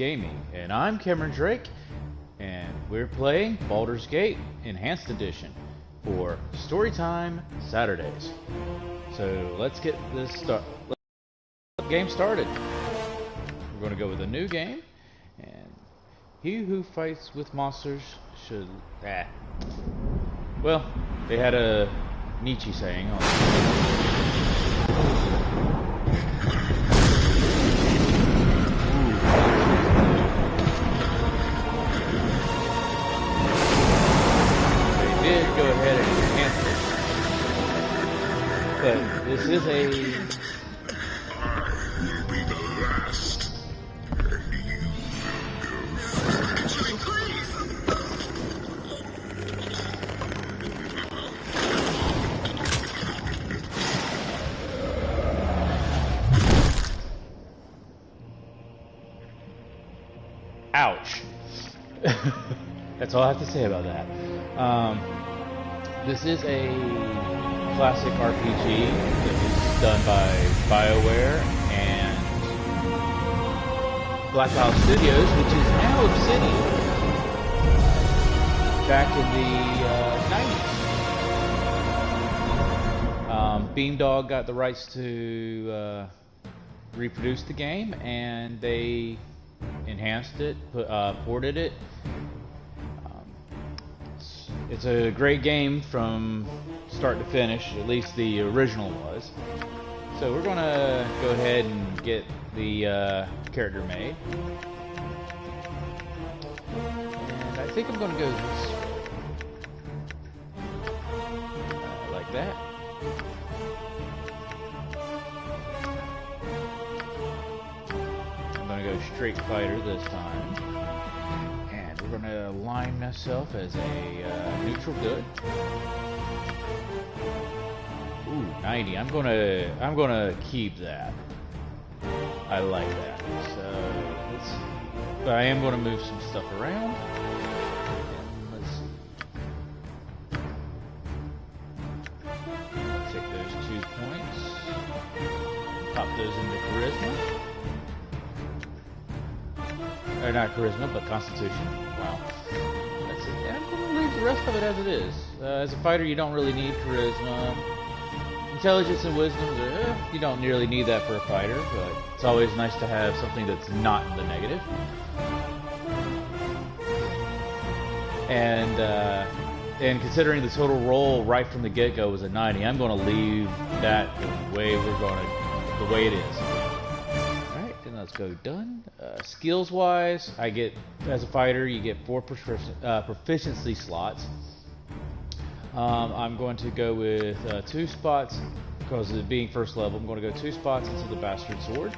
userXgaming, and I'm CamerinDrake, and we're playing Baldur's Gate Enhanced Edition for Storytime Saturdays. So let's get this game started. We're going to go with a new game, and he who fights with monsters should... Well, they had a Nietzsche saying on go ahead and enhance it. But this is a... I will be the last, and you will go first. Ouch. That's all I have to say about that. This is a classic RPG that was done by BioWare and Black Isle Studios, which is now Obsidian, back in the 90s. Beamdog got the rights to reproduce the game, and they enhanced it, ported it. It's a great game from start to finish, at least the original was. So we're going to go ahead and get the character made. And I think I'm going to go this way. Like that. I'm going to go straight fighter this time. We're going to align myself as a neutral good. Ooh, 90. I'm gonna keep that. I like that. So but I am going to move some stuff around. Let's take those 2 points. Pop those into charisma. Or not charisma, but constitution. Wow. That's it. And I'm going to leave the rest of it as it is. As a fighter, you don't really need charisma. Intelligence and wisdom, you don't nearly need that for a fighter, but it's always nice to have something that's not in the negative. And considering the total roll right from the get-go was a 90, I'm going to leave that the way the way it is. Let's go done. Skills wise, I get, as a fighter, you get 4 proficiency slots. I'm going to go with 2 spots because of it being first level. I'm going to go 2 spots into the Bastard Sword,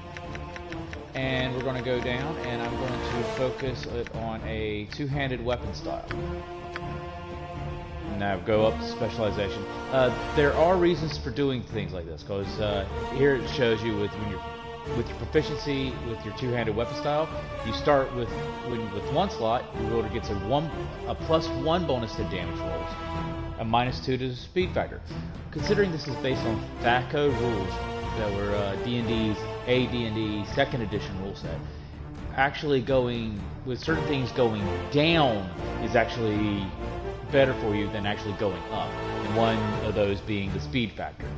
and we're going to go down, and I'm going to focus it on a 2-handed weapon style. Now go up to specialization. There are reasons for doing things like this, because here it shows you with your proficiency with your 2-handed weapon style, you start with 1 slot, your roller gets a +1 bonus to damage rolls, a -2 to the speed factor. Considering this is based on THACO rules that were D&D's AD&D 2nd edition rule set, actually going with certain things going down is actually better for you than actually going up, and one of those being the speed factor.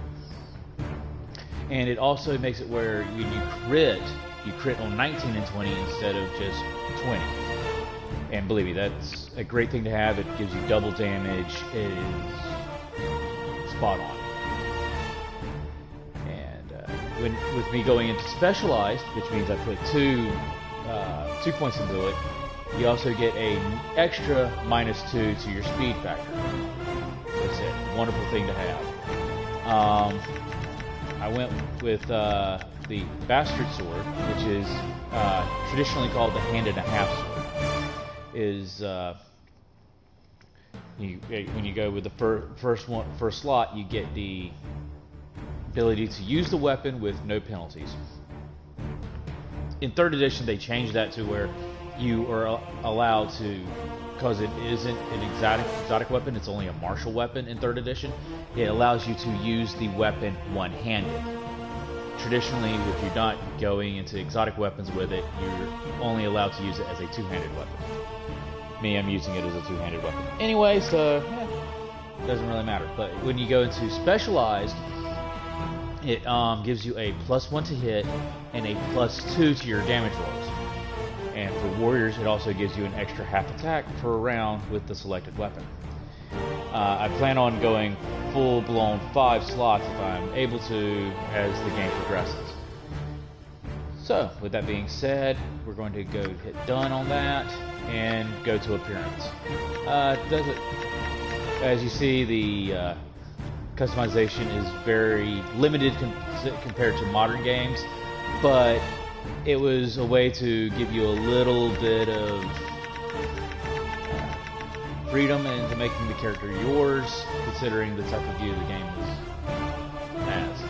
And it also makes it where when you crit on 19 and 20 instead of just 20. And believe me, that's a great thing to have. It gives you double damage. It is spot on. And with me going into specialized, which means I put 2 points into it, you also get an extra -2 to your speed factor. That's it. Wonderful thing to have. I went with the Bastard Sword, which is traditionally called the hand-and-a-half sword. When you go with the first slot, you get the ability to use the weapon with no penalties. In 3rd edition, they changed that to where you are allowed to, because it isn't an exotic weapon, it's only a martial weapon in 3rd edition, it allows you to use the weapon one-handed. traditionally, if you're not going into exotic weapons with it, you're only allowed to use it as a two-handed weapon. Me, I'm using it as a two-handed weapon. Anyway, so, doesn't really matter. But when you go into specialized, it gives you a +1 to hit and a +2 to your damage rolls. And for warriors, it also gives you an extra half attack per round with the selected weapon. I plan on going full-blown 5 slots if I'm able to as the game progresses. So, with that being said, we're going to go hit done on that and go to appearance. As you see, the customization is very limited compared to modern games, but it was a way to give you a little bit of freedom into making the character yours, considering the type of view the game has.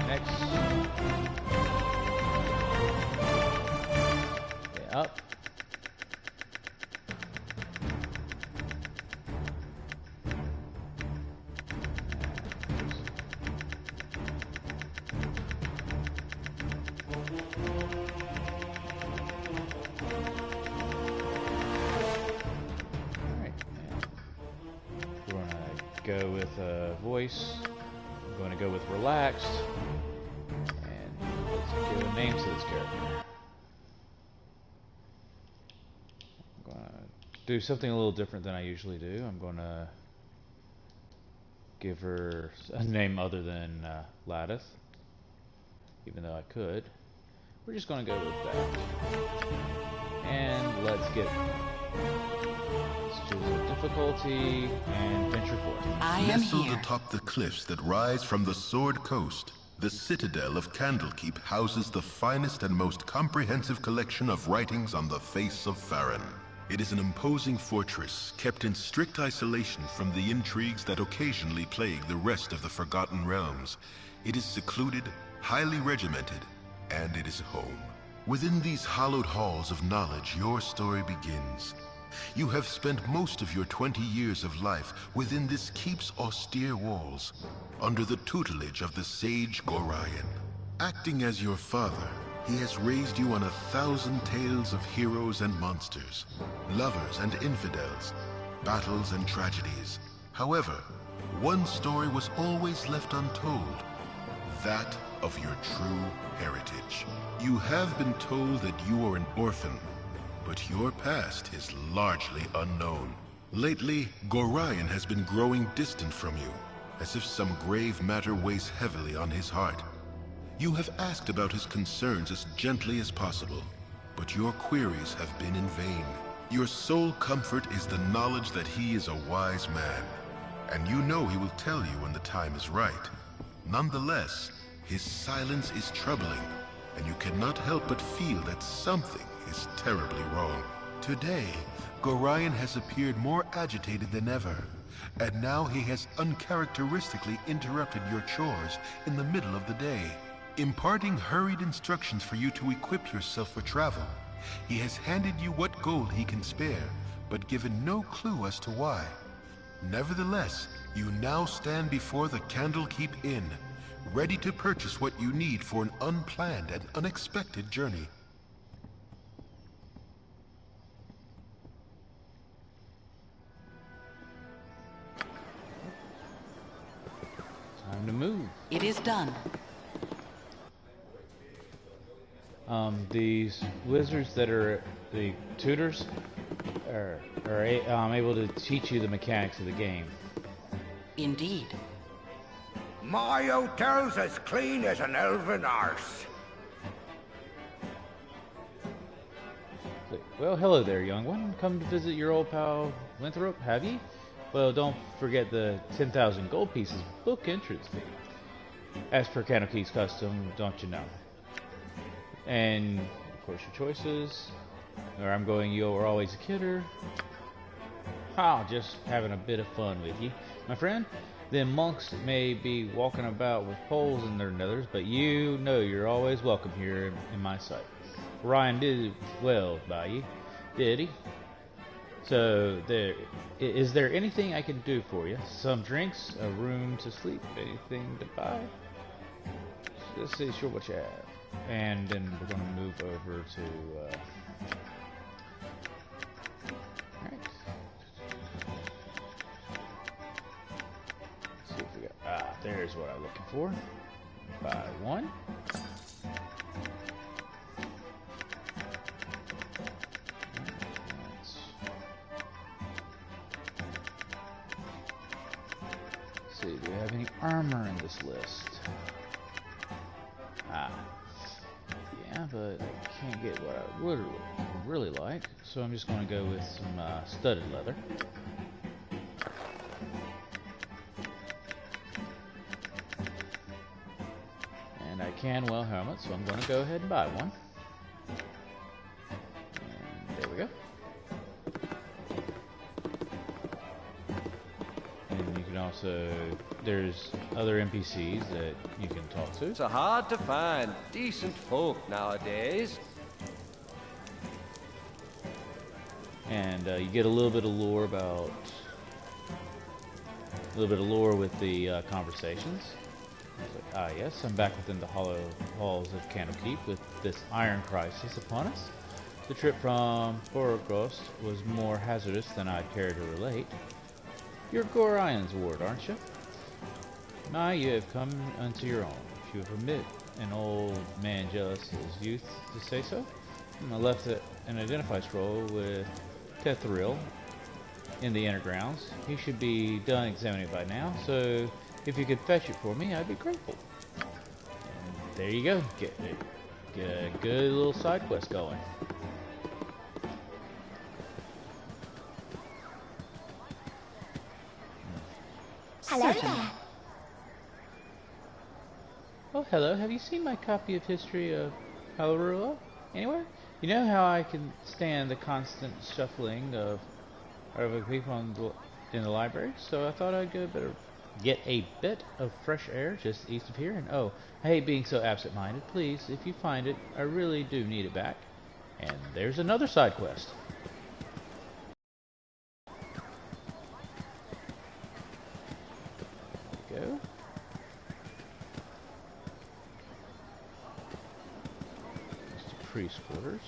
Next. Okay, up. Go with voice. I'm going to go with relaxed, and let's give a name to this character. I'm going to do something a little different than I usually do. I'm going to give her a name other than Latith, even though I could. We're just going to go with that, and let's get. Choose a difficulty and venture forth. I am Nestled here. atop the cliffs that rise from the Sword Coast, the citadel of Candlekeep houses the finest and most comprehensive collection of writings on the face of Farron. It is an imposing fortress, kept in strict isolation from the intrigues that occasionally plague the rest of the Forgotten Realms. It is secluded, highly regimented, and it is home. Within these hallowed halls of knowledge, your story begins. You have spent most of your 20 years of life within this keep's austere walls, under the tutelage of the sage Gorion. Acting as your father, he has raised you on 1,000 tales of heroes and monsters, lovers and infidels, battles and tragedies. However, one story was always left untold, that of your true heritage. You have been told that you are an orphan, but your past is largely unknown. Lately, Gorion has been growing distant from you, as if some grave matter weighs heavily on his heart. You have asked about his concerns as gently as possible, but your queries have been in vain. Your sole comfort is the knowledge that he is a wise man, and you know he will tell you when the time is right. Nonetheless, his silence is troubling, and you cannot help but feel that something is terribly wrong. Today, Gorion has appeared more agitated than ever, and now he has uncharacteristically interrupted your chores in the middle of the day, imparting hurried instructions for you to equip yourself for travel. He has handed you what gold he can spare, but given no clue as to why. Nevertheless, you now stand before the Candlekeep Inn, ready to purchase what you need for an unplanned and unexpected journey. Time to move. It is done. These wizards that are the tutors are able to teach you the mechanics of the game. Indeed. My hotel's as clean as an elven arse. Well, hello there, young one. Come to visit your old pal Winthrop, have ye? Well, don't forget the 10,000 gold pieces book entrance fee. As per Candlekeep's custom, don't you know? And, of course, your choices. Or I'm going, you were always a kidder. Just having a bit of fun with you. My friend, them monks may be walking about with poles in their nethers, but you know you're always welcome here in my sight. Ryan did well by you, did he? So is there anything I can do for you? Some drinks, a room to sleep, anything to buy? Let's see, sure what you have. And then we're going to move over to... Alright. Let's see if we got... there's what I'm looking for. Buy one. Let's see, do we have any armor in this list? Yeah, but I can't get what I would really like, so I'm just going to go with some studded leather. And I can wear helmets, so I'm going to go ahead and buy one. And there we go. And you can also, there's other NPCs that you can talk to. It's hard to find decent folk nowadays. And you get a little bit of lore about, with the conversations. Like, yes, I'm back within the hollow halls of Candlekeep with this iron crisis upon us. The trip from Borgost was more hazardous than I'd care to relate. You're Gorion's ward, aren't you? Now you have come unto your own, if you permit an old man jealous of his youth to say so. I left an identify scroll with Tethril in the inner grounds. He should be done examining by now, so if you could fetch it for me, I'd be grateful. And there you go. Get a good little side quest going. Hello there. Oh, hello. Have you seen my copy of History of Halorua anywhere? You know how I can stand the constant shuffling of other people in the library, so I thought I'd get a bit of fresh air just east of here. And oh, I hate being so absent-minded. Please, if you find it, I really do need it back. And there's another side quest. There we go. Priest quarters.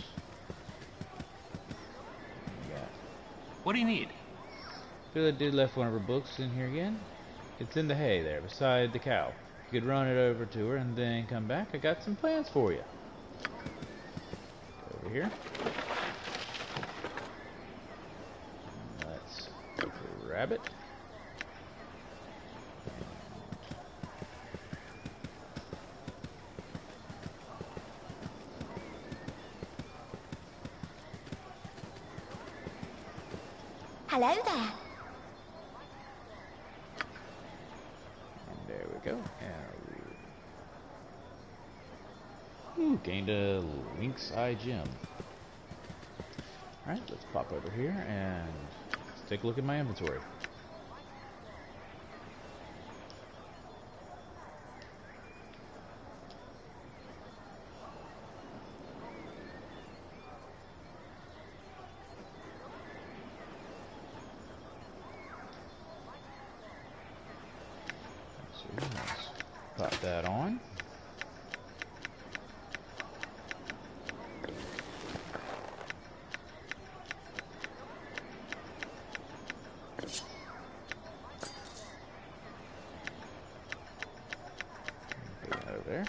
What do you need? Feel that dude left one of her books in here again? It's in the hay there, beside the cow. You could run it over to her and then come back. I got some plans for you. Over here. Let's grab it. Hello there. And there we go. And gained a lynx eye gem. Alright, let's pop over here and let's take a look at my inventory. Let's pop that on. Put that over there.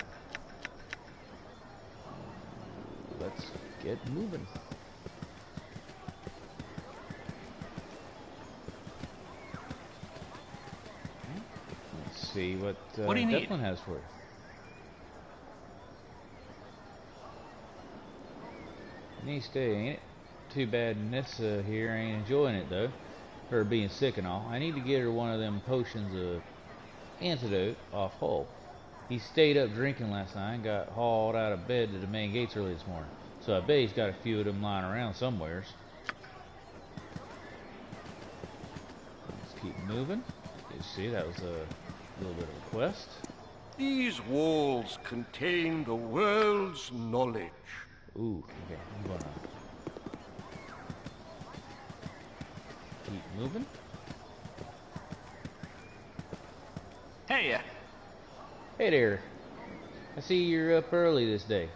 Let's get moving. See what do you need? Declan has for you. Neat stay, ain't it? Too bad Nissa here ain't enjoying it though. Her being sick and all. I need to get her one of them potions of antidote off Hull. He stayed up drinking last night and got hauled out of bed to the main gates early this morning. So I bet he's got a few of them lying around somewheres. Let's keep moving. You see, that was a little bit of a quest. These walls contain the world's knowledge. Ooh, okay, I'm gonna... keep moving. Hey, Hey there. I see you're up early this day.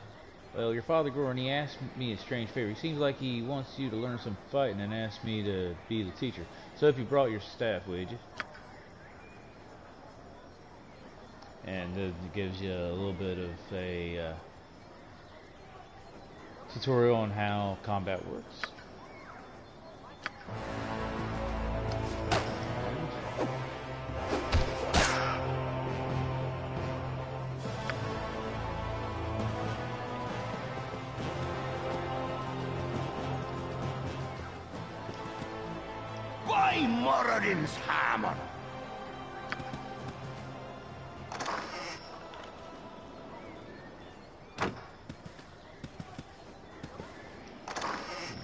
Well, your father Goran, he asked me a strange favor. He seems like he wants you to learn some fighting and asked me to be the teacher. So if you brought your staff, would you? And it gives you a little bit of a tutorial on how combat works. By Moradin's hammer!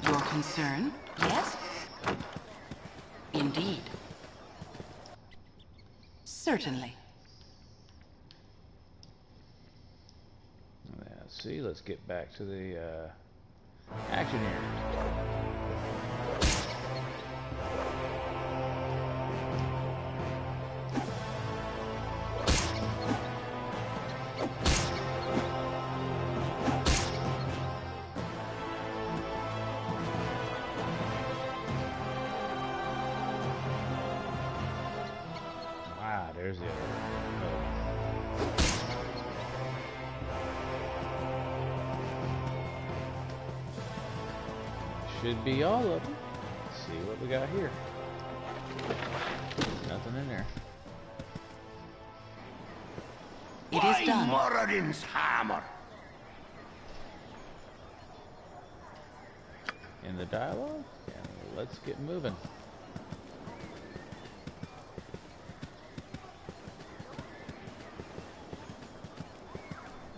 Your concern? Yes? Indeed. Certainly. Let's see, let's get back to the action here. There's the other one. Should be all of them. Let's see what we got here. Nothing in there. It is done. Moradin's hammer! In the dialogue? And let's get moving.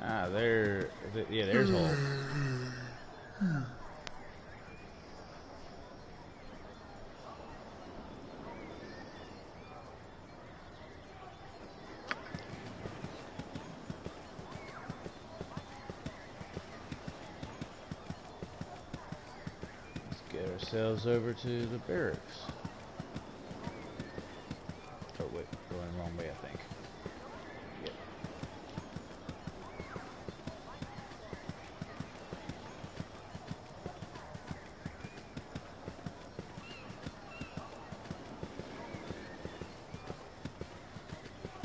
Ah, yeah, there's Hole. Let's get ourselves over to the barracks. Oh wait, going the wrong way, I think. Yep.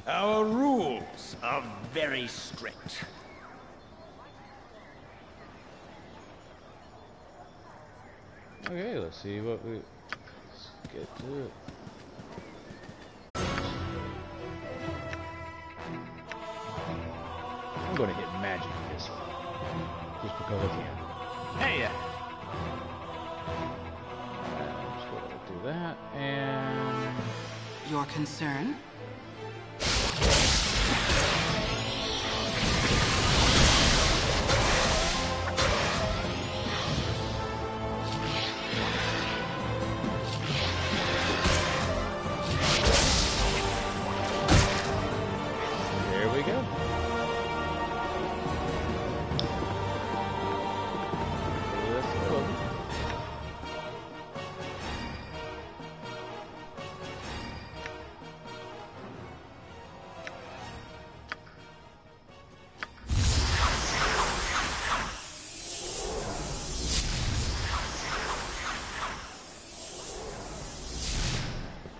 Our rules are very strict. Okay, let's see what we... Let's get to it. I'm gonna hit magic in this one. Just because I can. hey, I'm just gonna do that, and... Your concern? There we go. Let's go.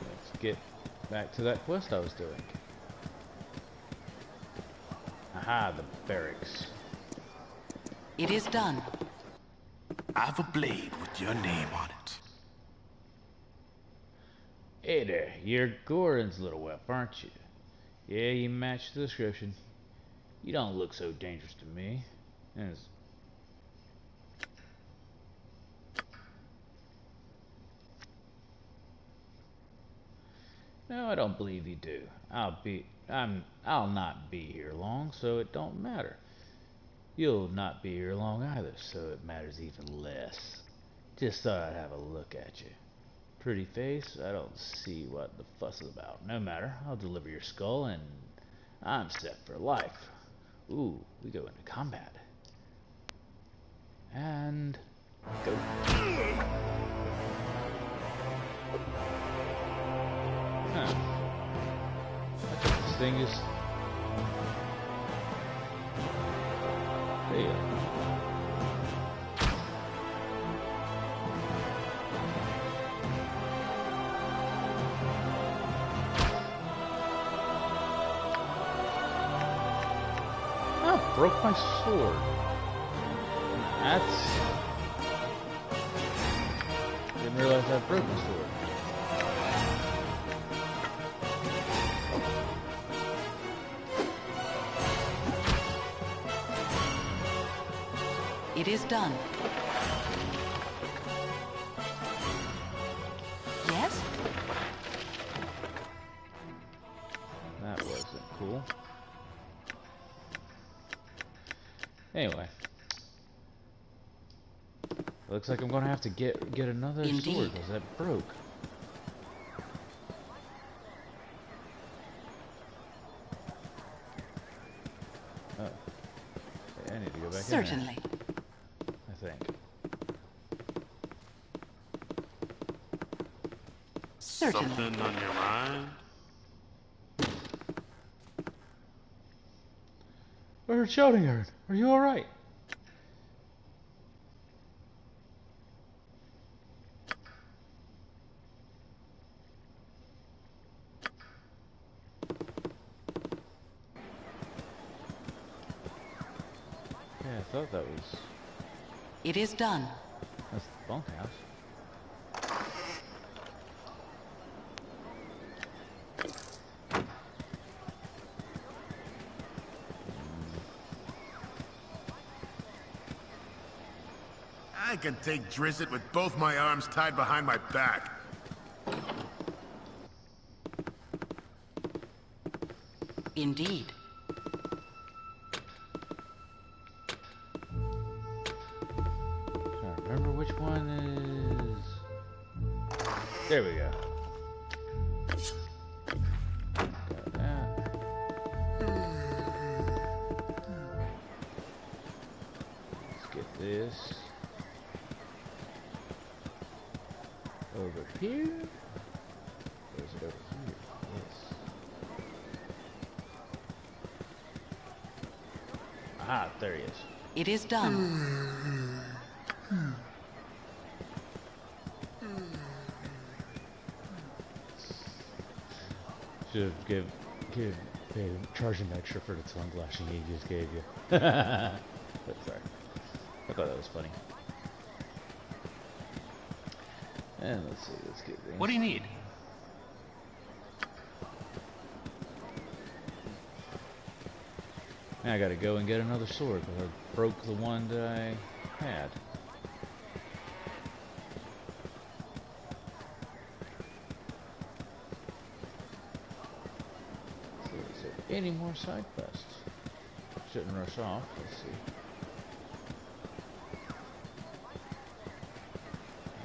Let's get back to that quest I was doing. Aha, the barracks. It is done. I have a blade with your name on it. Hey there, you're Goran's little whelp, aren't you? Yeah, you match the description. You don't look so dangerous to me. No, I don't believe you do. I'll not be here long, so it don't matter. You'll not be here long either, so it matters even less. Just thought I'd have a look at you. Pretty face, I don't see what the fuss is about. No matter, I'll deliver your skull and I'm set for life. Ooh, we go into combat. And go. Huh. I think this thing is... There you go. Oh, broke my sword. That's... Didn't realize I broke my sword. It is done. Yes? That wasn't cool. Anyway. Looks like I'm gonna have to get another sword because that broke. Oh. I need to go back Certainly. in there, I think. Certainly. Something on your mind? I heard shouting, Aaron. Are you alright? Yeah, I thought that was... It is done. That's the bunkhouse. I can take Drizzt with both my arms tied behind my back. Indeed. Trying to remember which one is... There we go. Got that. Let's get this over here. Or is it over here? Yes. Aha, there he is. It is done. Should have paid him, charge him extra for the tongue lashing he just gave you. But sorry. I thought that was funny. And let's see, let's get things. What do you need? Now I gotta go and get another sword because I broke the one that I had. So is there any more side quests? Shouldn't rush off. Let's see.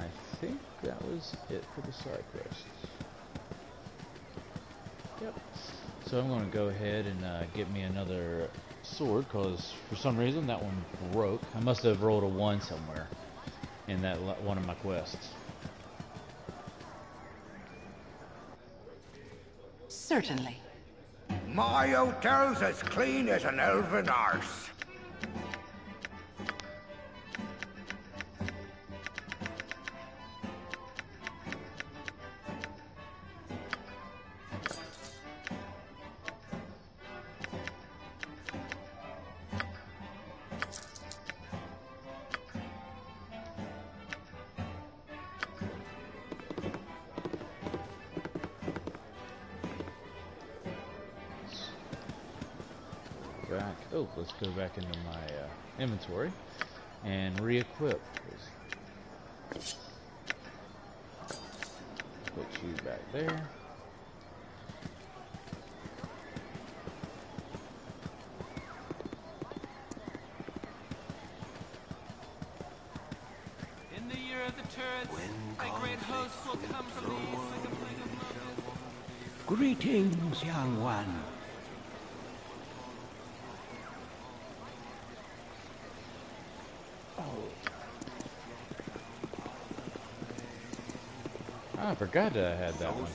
I think that was it for the side quests. Yep. So I'm going to go ahead and get me another sword because for some reason that one broke. I must have rolled a 1 somewhere in that one of my quests. Certainly. My hotel's as clean as an elven arse. Back. Oh, let's go back into my inventory and re-equip. Put you back there. In the year of the turrets, a great host will come from the east like a plague of locusts. Greetings, young one. I forgot that I had that one.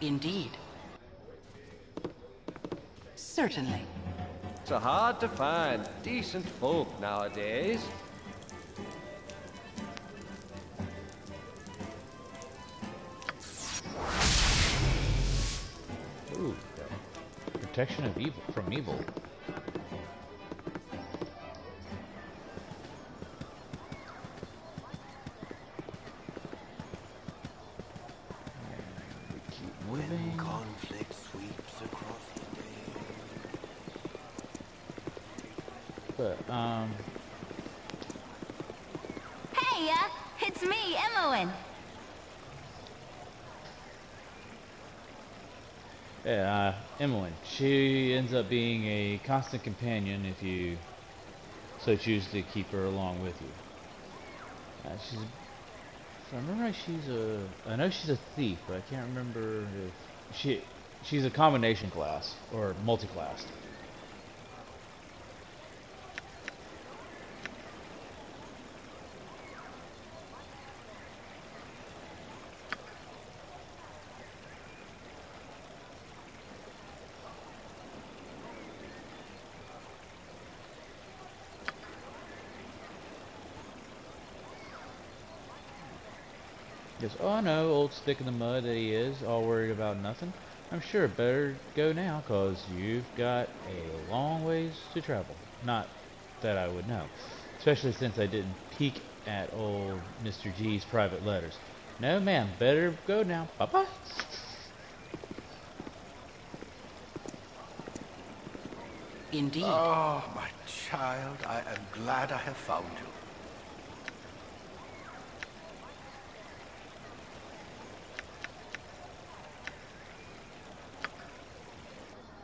Indeed. Certainly. It's hard to find decent folk nowadays. Ooh, okay. Protection of evil from evil. When conflict sweeps across the day. But Hey, it's me, Emmeline. yeah, Emmeline. She ends up being a constant companion if you so choose to keep her along with you. She's, if I remember right, I know she's a thief, but I can't remember if she's a combination class or multi-classed. Yes, oh, I know, old stick in the mud that he is, all worried about nothing. I'm sure it better go now, cause you've got a long ways to travel. Not that I would know, especially since I didn't peek at old Mr. G's private letters. No, ma'am, better go now. Bye-bye. Indeed. Oh, my child, I am glad I have found you.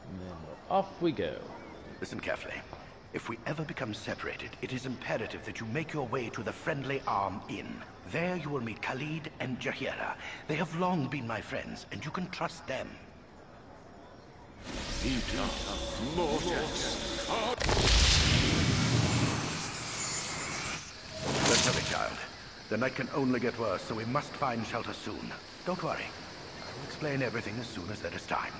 And then off we go. Listen carefully. If we ever become separated, it is imperative that you make your way to the Friendly Arm Inn. There you will meet Khalid and Jahira. They have long been my friends, and you can trust them. Don't worry, child. The night can only get worse, so we must find shelter soon. Don't worry. I will explain everything as soon as there is time.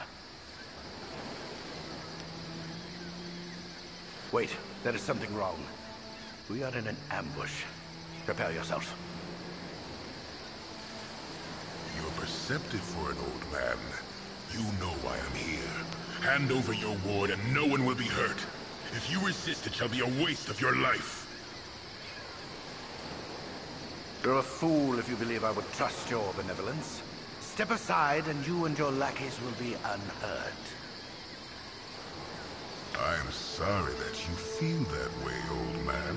Wait, there is something wrong. We are in an ambush. Prepare yourself. You're perceptive for an old man. You know why I'm here. Hand over your ward and no one will be hurt. If you resist, it shall be a waste of your life. You're a fool if you believe I would trust your benevolence. Step aside and you and your lackeys will be unhurt. I'm sorry that you feel that way, old man.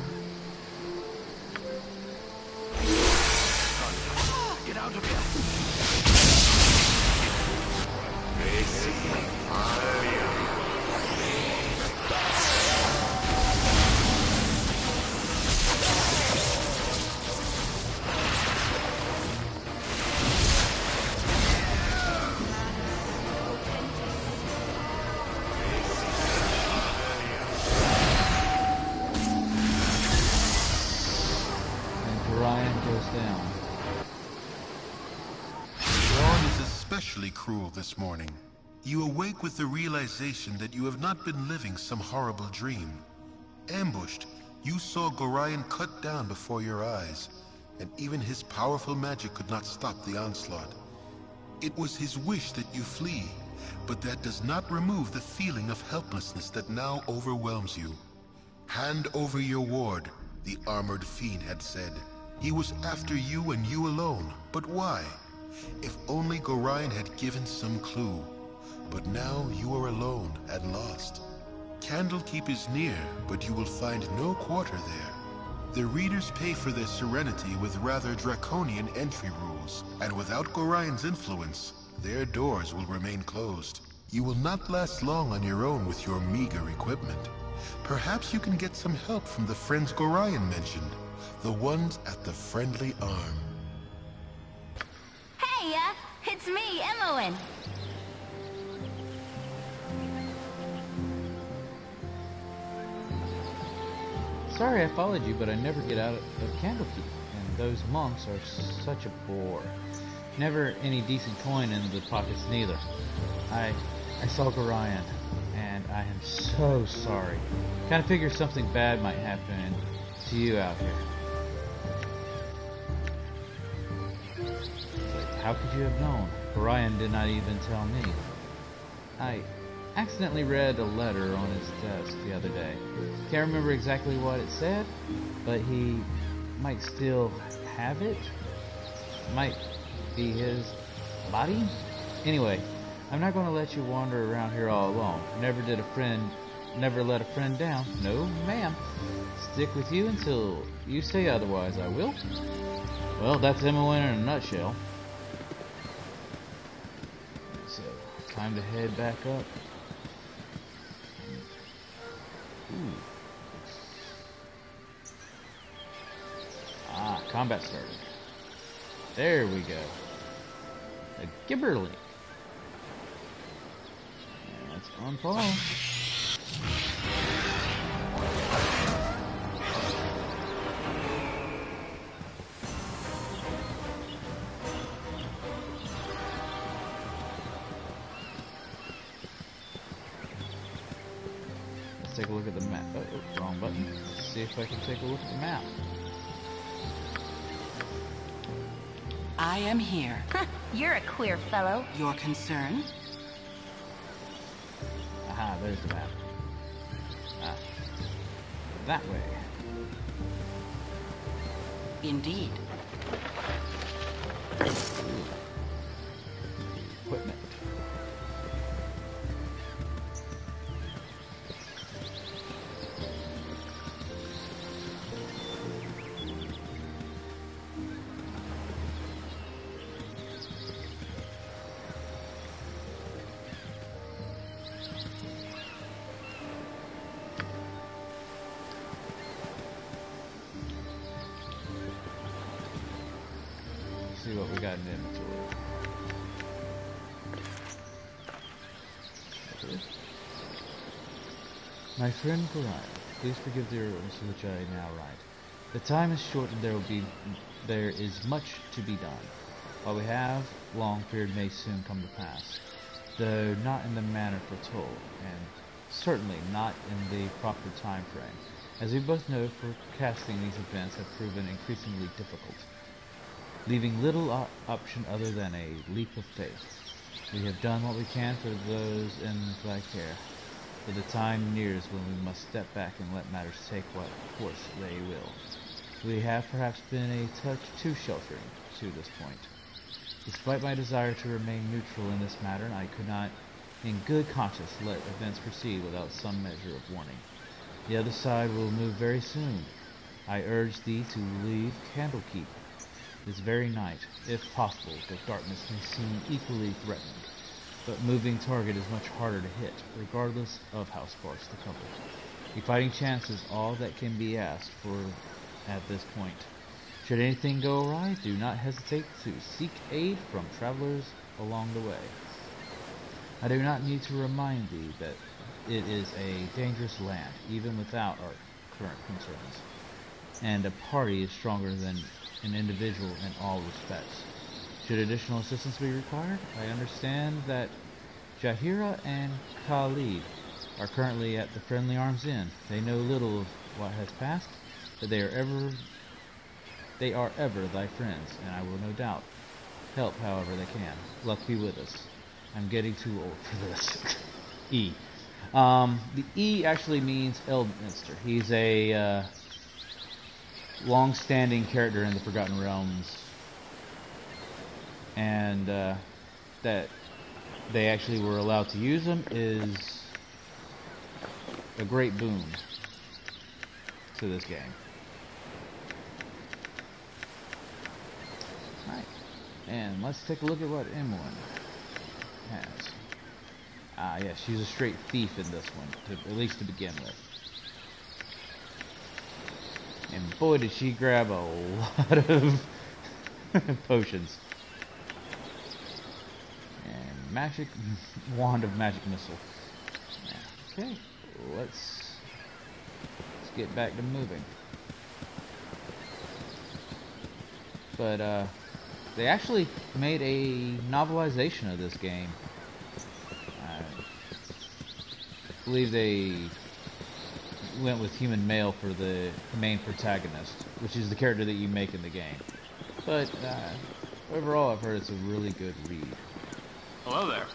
Get out of here! Down. Dawn is especially cruel this morning. You awake with the realization that you have not been living some horrible dream. Ambushed, you saw Gorion cut down before your eyes, and even his powerful magic could not stop the onslaught. It was his wish that you flee, but that does not remove the feeling of helplessness that now overwhelms you. Hand over your ward, the armored fiend had said. He was after you and you alone, but why? If only Gorion had given some clue. But now you are alone and lost. Candlekeep is near, but you will find no quarter there. The readers pay for their serenity with rather draconian entry rules, and without Gorion's influence, their doors will remain closed. You will not last long on your own with your meager equipment. Perhaps you can get some help from the friends Gorion mentioned. The ones at the Friendly Arm. Hey, it's me, Emmeline. Sorry I followed you, but I never get out of Candlekeep, and those monks are such a bore. Never any decent coin in the pockets neither. I saw Gorion, and I am so sorry. Kinda figured something bad might happen to you out here. But how could you have known? Gorion did not even tell me. I accidentally read a letter on his desk the other day. Can't remember exactly what it said, but he might still have it. Might be his body? Anyway, I'm not going to let you wander around here all alone. Never let a friend down. No, ma'am. Stick with you until you say otherwise, I will. Well, that's Emma in a nutshell. So, time to head back up. Ooh. Ah, combat started. There we go. A Gibberling. And let's unpause. Let's take a look at the map. Oh, wrong button. Let's see if I can take a look at the map. I am here. You're a queer fellow. Your concern? Aha, there's the map. Ah. That way. Indeed. Equipment. See what we got in inventory. Okay. My friend Gorion, please forgive the errors which I now write. The time is short and there is much to be done. What we have long feared may soon come to pass, though not in the manner foretold, and certainly not in the proper time frame. As we both know, forecasting these events have proven increasingly difficult, leaving little option other than a leap of faith. We have done what we can for those in thy care, but the time nears when we must step back and let matters take what course they will. We have perhaps been a touch too sheltering to this point. Despite my desire to remain neutral in this matter, I could not, in good conscience, let events proceed without some measure of warning. The other side will move very soon. I urge thee to leave Candlekeep this very night, if possible. The darkness may seem equally threatening, but moving target is much harder to hit, regardless of how sparse the cover. A fighting chance is all that can be asked for at this point. Should anything go awry, do not hesitate to seek aid from travelers along the way. I do not need to remind thee that it is a dangerous land, even without our current concerns, and a party is stronger than an individual in all respects. Should additional assistance be required, I understand that Jaheira and Khalid are currently at the Friendly Arms Inn. They know little of what has passed, but they are ever thy friends, and I will no doubt help however they can. Luck be with us. I'm getting too old for this. E. The E actually means Eldminster. He's a long-standing character in the Forgotten Realms, and that they actually were allowed to use him is a great boon to this game. Alright, and let's take a look at what Emlyn has. Ah, yeah, she's a straight thief in this one, at least to begin with. And boy, did she grab a lot of potions. And magic wand of magic missile. Yeah. Okay, let's get back to moving. but they actually made a novelization of this game. I believe they went with human male for the main protagonist, which is the character that you make in the game. But overall, I've heard it's a really good read. Hello there.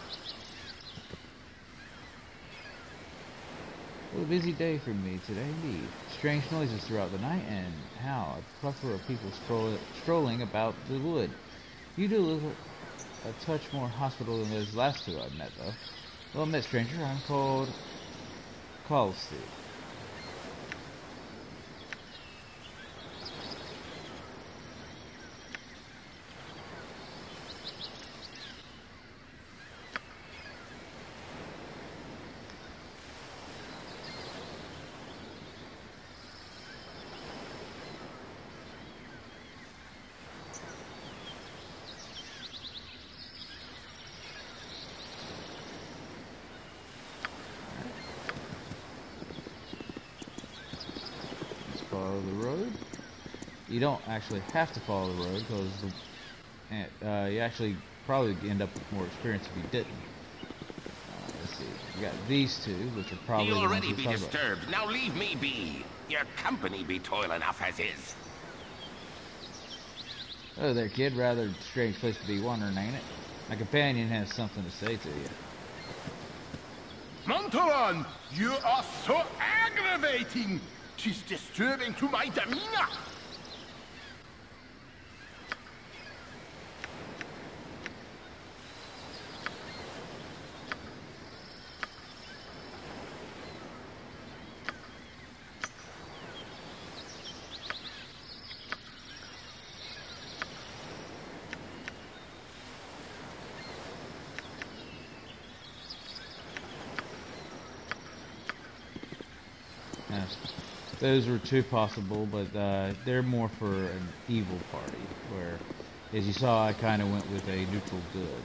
What a busy day for me today, indeed. Strange noises throughout the night, and how a plethora of people strolling about the wood. You do look a touch more hospitable than those last two I've met, though. Well met, stranger. I'm called Calsty. Follow the road. You don't actually have to follow the road because you actually probably end up with more experience if you didn't. Let's see. We got these two, which are probably You'll the ones already we're be talking about. disturbed. Now leave me be. Your company be toil enough as is. Oh there, kid. Rather strange place to be wandering, ain't it? My companion has something to say to you. Montalon, you are so aggravating. 'Tis disturbing to my demeanor. Yes. Those were two possible, but they're more for an evil party, where, as you saw, I kind of went with a neutral good.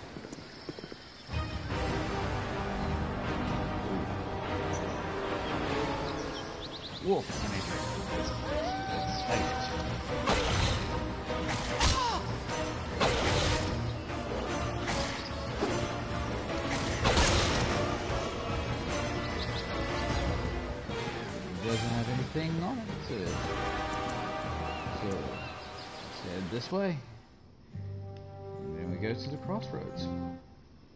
Wolf. Let's fight it. Doesn't have anything on it, so let's head this way. And then we go to the crossroads.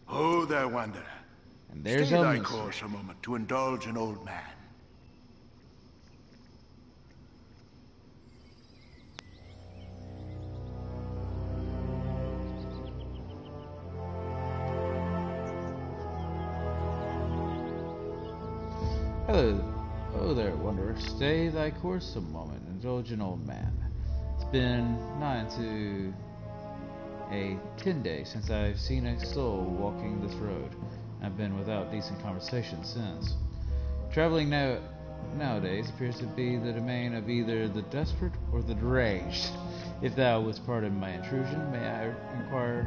Oh, there, wanderer. And there's Stay thy Elminster. course a moment to indulge an old man. Hello. Oh there, wanderer. Stay thy course a moment, indulge an old man. It's been nigh to a 10 days since I've seen a soul walking this road. I've been without decent conversation since. Traveling nowadays appears to be the domain of either the desperate or the deranged. If thou wouldst pardon my intrusion, may I inquire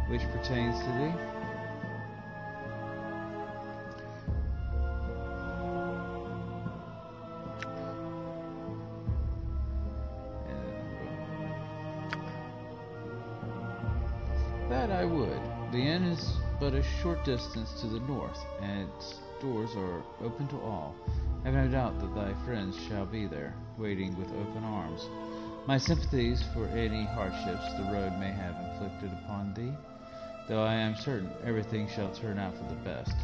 which pertains to thee? That I would. The inn is but a short distance to the north, and its doors are open to all. I have no doubt that thy friends shall be there, waiting with open arms. My sympathies for any hardships the road may have inflicted upon thee, though I am certain everything shall turn out for the best.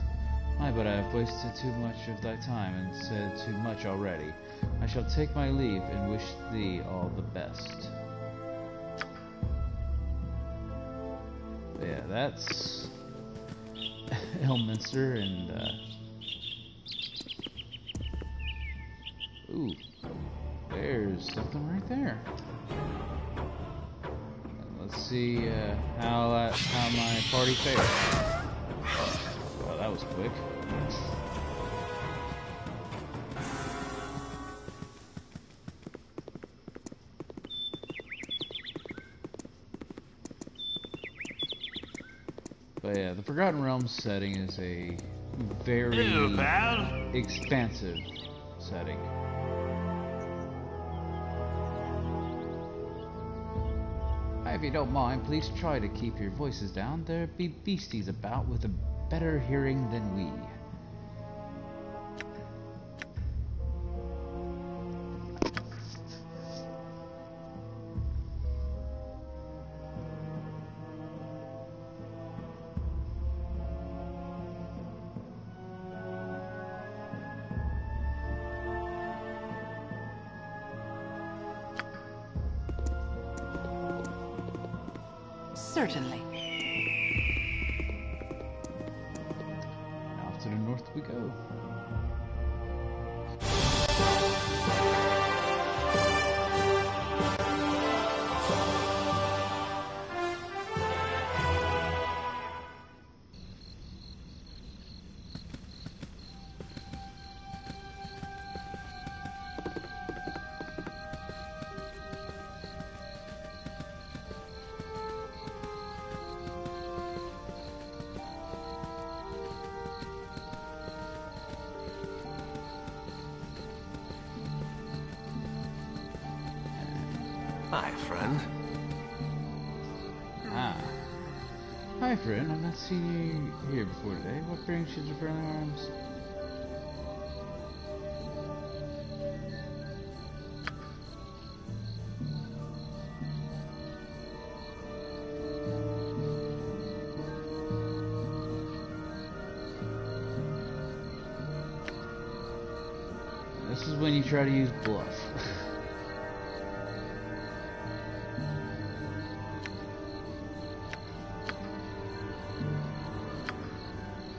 My, but I have wasted too much of thy time and said too much already. I shall take my leave and wish thee all the best. Yeah, that's Elminster, and ooh, there's something right there. And let's see how my party fared. Well, that was quick. But yeah, the Forgotten Realms setting is a very expansive setting. If you don't mind, please try to keep your voices down. There be beasties about with a better hearing than we. Certainly. Off to the north we go. Hi, friend. Ah. Hi, friend. I've not seen you here before today. What brings you to friendly arms? This is when you try to use bluff.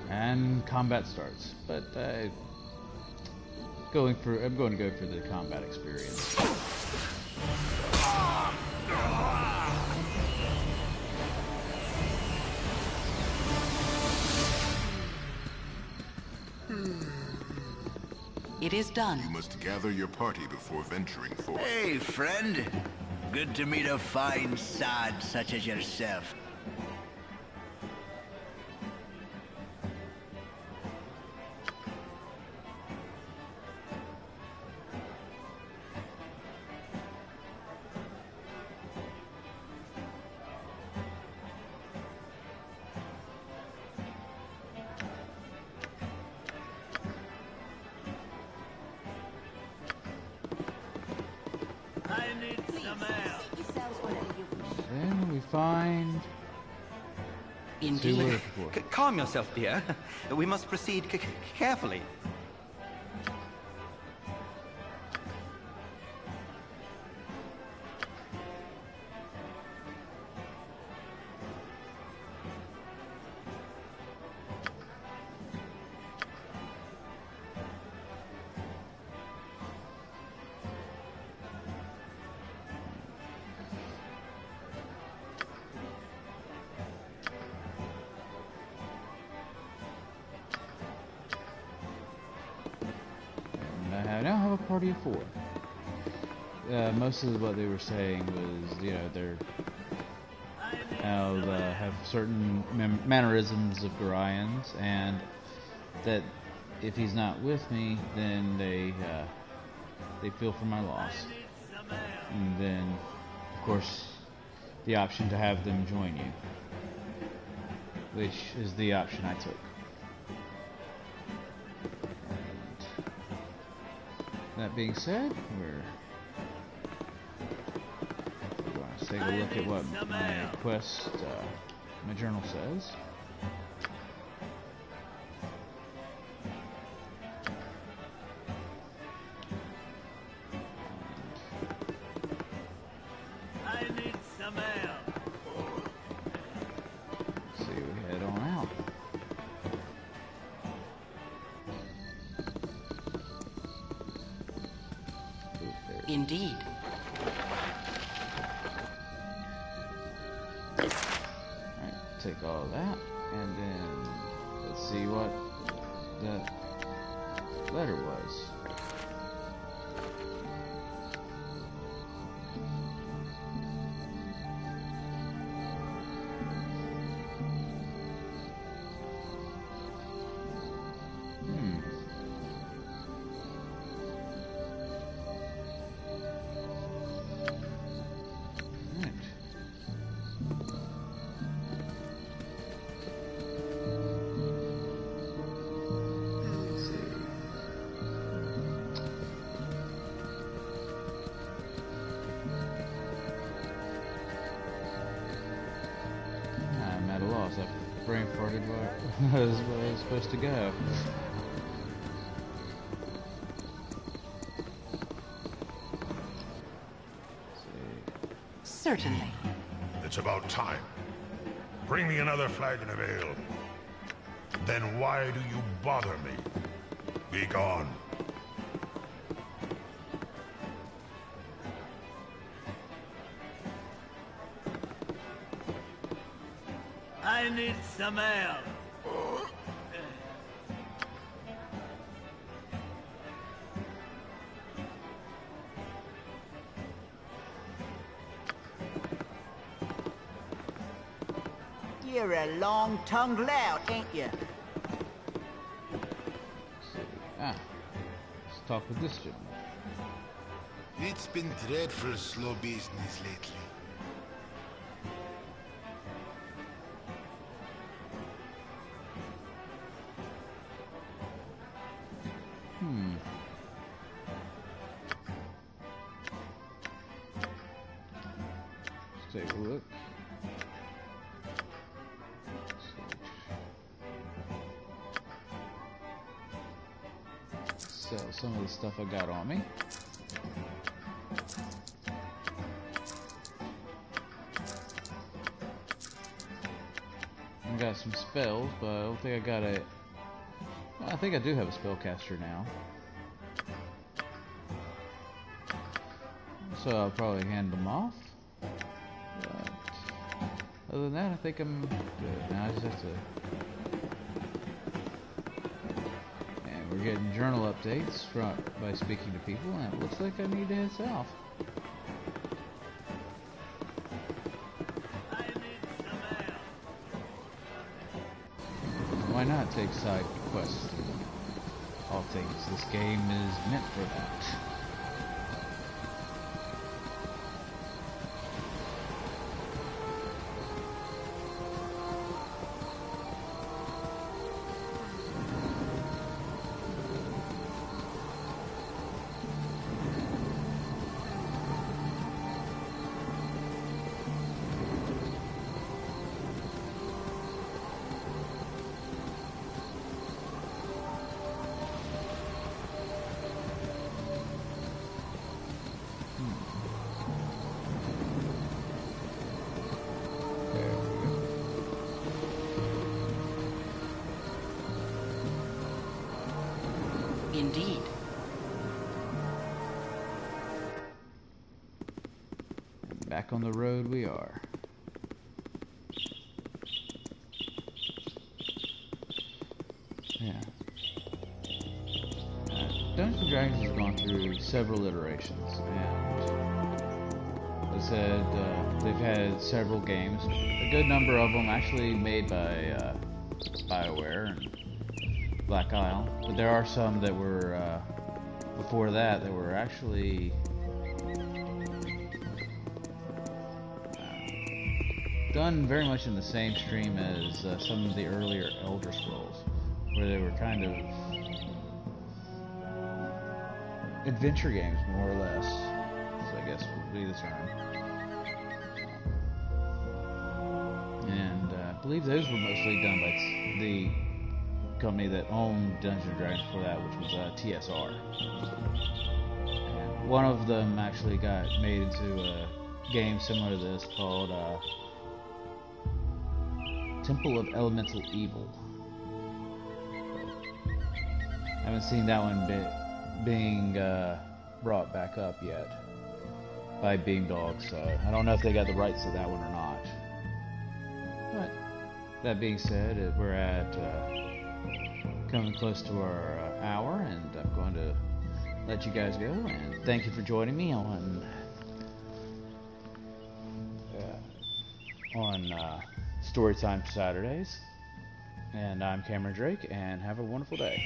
And combat starts, but I'm going to go for the combat experience. It is done. You must gather your party before venturing forth. Hey, friend. Good to meet a fine sod such as yourself. Then we find... Indeed. Calm yourself, dear. We must proceed carefully. I now have a party of 4. Most of what they were saying was, you know, they're have certain mannerisms of Gorians, and that if he's not with me, then they feel for my loss. And then, of course, the option to have them join you, which is the option I took. That being said, we're going to take a look at what my quest, my journal says. I need some help. See, we head on out. Indeed. Alright, take all of that, and then let's see what that letter was. pause. I brain farted where I was supposed to go. Certainly. It's about time. Bring me another flagon of ale. Then why do you bother me? Be gone. I need some ale. You're a long-tongued lout, ain't you? Let's talk with this gentleman. It's been dreadful slow business lately. Let's take a look. Sell some of the stuff I got on me. I got some spells, but I don't think I got a... Well, I think I do have a spellcaster now. So I'll probably hand them off. But other than that, I think I'm good. Now I just have to... And we're getting journal updates by speaking to people, and it looks like I need to head south. Why not take side quests? All things. This game is meant for that. Indeed. And back on the road we are. Yeah. Dungeons & Dragons has gone through several iterations, and they said they've had several games, a good number of them actually made by BioWare and Black Isle, but there are some that were before that were actually done very much in the same stream as some of the earlier Elder Scrolls, where they were kind of adventure games, more or less, so I guess would be the term. And I believe those were mostly done by the company that owned Dungeons & Dragons for that, which was TSR. And one of them actually got made into a game similar to this called Temple of Elemental Evil. I haven't seen that one being brought back up yet by Beamdog, so I don't know if they got the rights to that one or not. But that being said, we're at coming close to our hour, and I'm going to let you guys go, and thank you for joining me on Storytime Saturdays. And I'm Cameron Drake, and have a wonderful day.